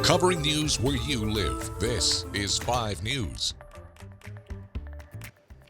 Covering news where you live, this is 5 News.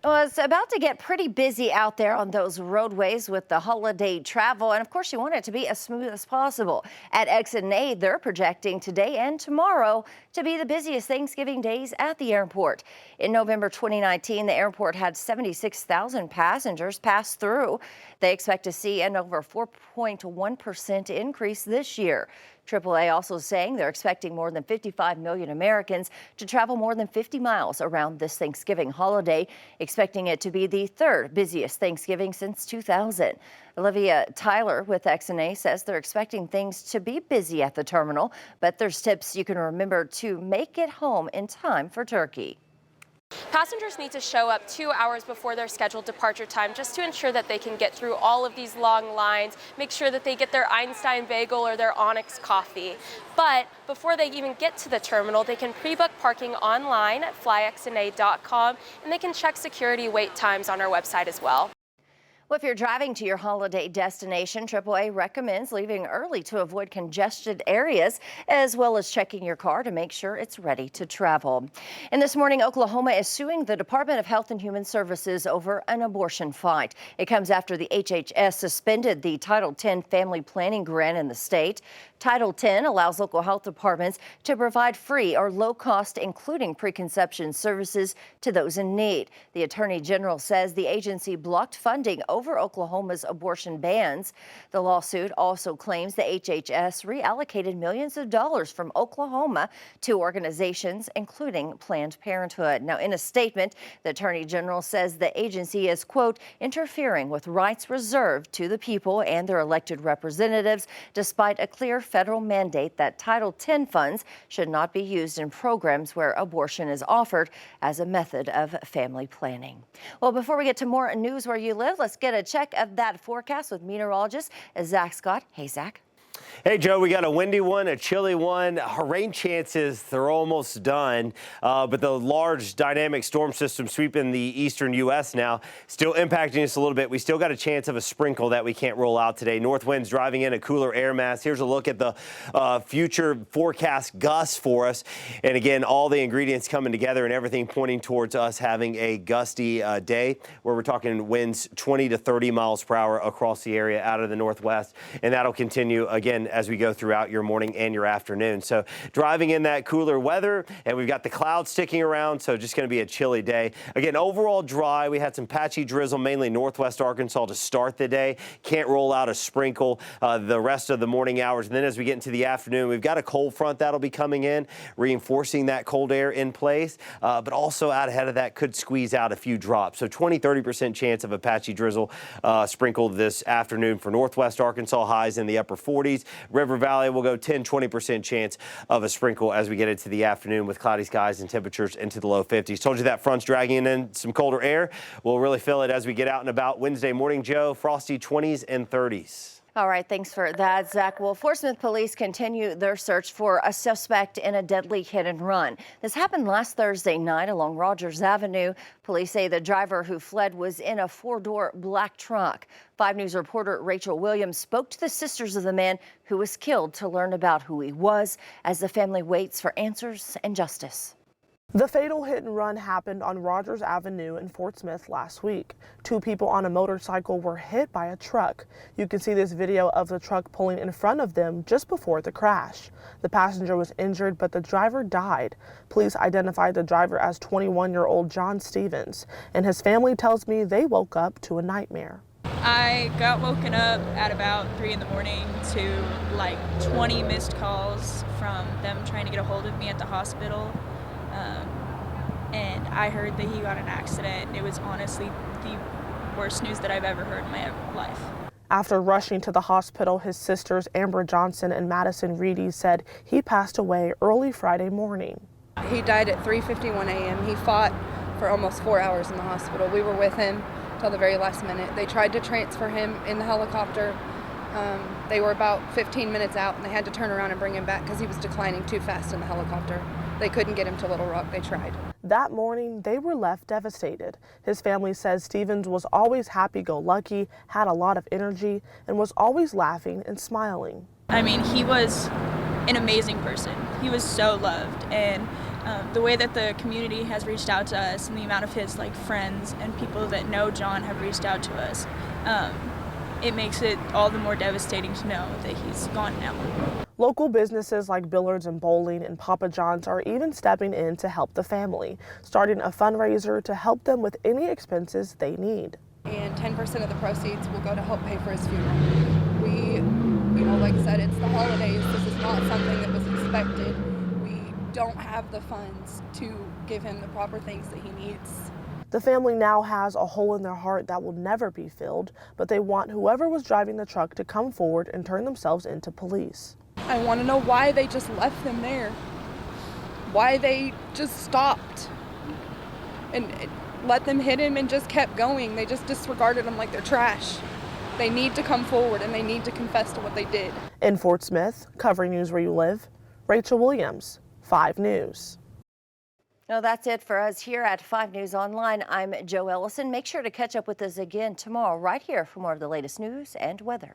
Well, it's about to get pretty busy out there on those roadways with the holiday travel. And of course, you want it to be as smooth as possible. At X&A, they're projecting today and tomorrow to be the busiest Thanksgiving days at the airport. In November 2019, the airport had 76,000 passengers pass through. They expect to see an over 4.1% increase this year. AAA also saying they're expecting more than 55 million Americans to travel more than 50 miles around this Thanksgiving holiday, expecting it to be the third busiest Thanksgiving since 2000. Olivia Tyler with X&A says they're expecting things to be busy at the terminal, but there's tips you can remember to make it home in time for turkey. Passengers need to show up 2 hours before their scheduled departure time just to ensure that they can get through all of these long lines, make sure that they get their Einstein bagel or their Onyx coffee. But before they even get to the terminal, they can pre-book parking online at flyxna.com, and they can check security wait times on our website as well. Well, if you're driving to your holiday destination, AAA recommends leaving early to avoid congested areas, as well as checking your car to make sure it's ready to travel. And this morning, Oklahoma is suing the Department of Health and Human Services over an abortion fight. It comes after the HHS suspended the Title X family planning grant in the state. Title X allows local health departments to provide free or low cost, including preconception services, to those in need. The Attorney General says the agency blocked funding over Oklahoma's abortion bans. The lawsuit also claims the HHS reallocated millions of dollars from Oklahoma to organizations, including Planned Parenthood. Now, in a statement, the Attorney General says the agency is, quote, interfering with rights reserved to the people and their elected representatives, despite a clear federal mandate that Title X funds should not be used in programs where abortion is offered as a method of family planning. Well, before we get to more news where you live, let's get a check of that forecast with meteorologist Zach Scott. Hey, Zach. Hey, Joe, we got a windy one, a chilly one. Rain chances, they're almost done. But the large dynamic storm system sweeping the eastern U.S. now, still impacting us a little bit. We still got a chance of a sprinkle that we can't roll out today. North winds driving in a cooler air mass. Here's a look at the future forecast gusts for us. And again, all the ingredients coming together and everything pointing towards us having a gusty day where we're talking winds 20 to 30 miles per hour across the area out of the northwest. And that'll continue again as we go throughout your morning and your afternoon. So driving in that cooler weather, and we've got the clouds sticking around, so just going to be a chilly day. Again, overall dry. We had some patchy drizzle, mainly northwest Arkansas to start the day. Can't roll out a sprinkle the rest of the morning hours. And then as we get into the afternoon, we've got a cold front that'll be coming in, reinforcing that cold air in place. But also out ahead of that could squeeze out a few drops. So 20-30% chance of a patchy drizzle sprinkle this afternoon for northwest Arkansas, highs in the upper 40s. River Valley will go 10-20% chance of a sprinkle as we get into the afternoon with cloudy skies and temperatures into the low 50s. Told you that front's dragging in some colder air. We'll really feel it as we get out and about Wednesday morning, Joe. Frosty 20s and 30s. All right, thanks for that, Zach. Well, Fort Smith police continue their search for a suspect in a deadly hit and run. This happened last Thursday night along Rogers Avenue. Police say the driver who fled was in a 4-door black truck. 5 News reporter Rachel Williams spoke to the sisters of the man who was killed to learn about who he was as the family waits for answers and justice. The fatal hit and run happened on Rogers Avenue in Fort Smith last week. 2 people on a motorcycle were hit by a truck. You can see this video of the truck pulling in front of them just before the crash. The passenger was injured, but the driver died. Police identified the driver as 21-year-old John Stevens, and his family tells me they woke up to a nightmare. I got woken up at about 3 in the morning to like 20 missed calls from them trying to get a hold of me at the hospital. And I heard that he got in an accident. It was honestly the worst news that I've ever heard in my life. After rushing to the hospital, his sisters Amber Johnson and Madison Reedy said he passed away early Friday morning. He died at 3:51 a.m. He fought for almost 4 hours in the hospital. We were with him till the very last minute. They tried to transfer him in the helicopter. They were about 15 minutes out, and they had to turn around and bring him back because he was declining too fast in the helicopter. They couldn't get him to Little Rock. They tried. That morning, they were left devastated. His family says Stevens was always happy-go-lucky, had a lot of energy, and was always laughing and smiling. I mean, he was an amazing person. He was so loved, and the way that the community has reached out to us and the amount of his friends and people that know John have reached out to us, it makes it all the more devastating to know that he's gone now. Local businesses like Billards and Bowling and Papa John's are even stepping in to help the family, starting a fundraiser to help them with any expenses they need. And 10% of the proceeds will go to help pay for his funeral. We, like I said, it's the holidays. This is not something that was expected. We don't have the funds to give him the proper things that he needs. The family now has a hole in their heart that will never be filled, but they want whoever was driving the truck to come forward and turn themselves into police. I want to know why they just left them there. Why they just stopped and let them hit him and just kept going. They just disregarded them like they're trash. They need to come forward and they need to confess to what they did. In Fort Smith, covering News Where You Live, Rachel Williams, 5 News. Now that's it for us here at 5 News Online. I'm Joe Ellison. Make sure to catch up with us again tomorrow right here for more of the latest news and weather.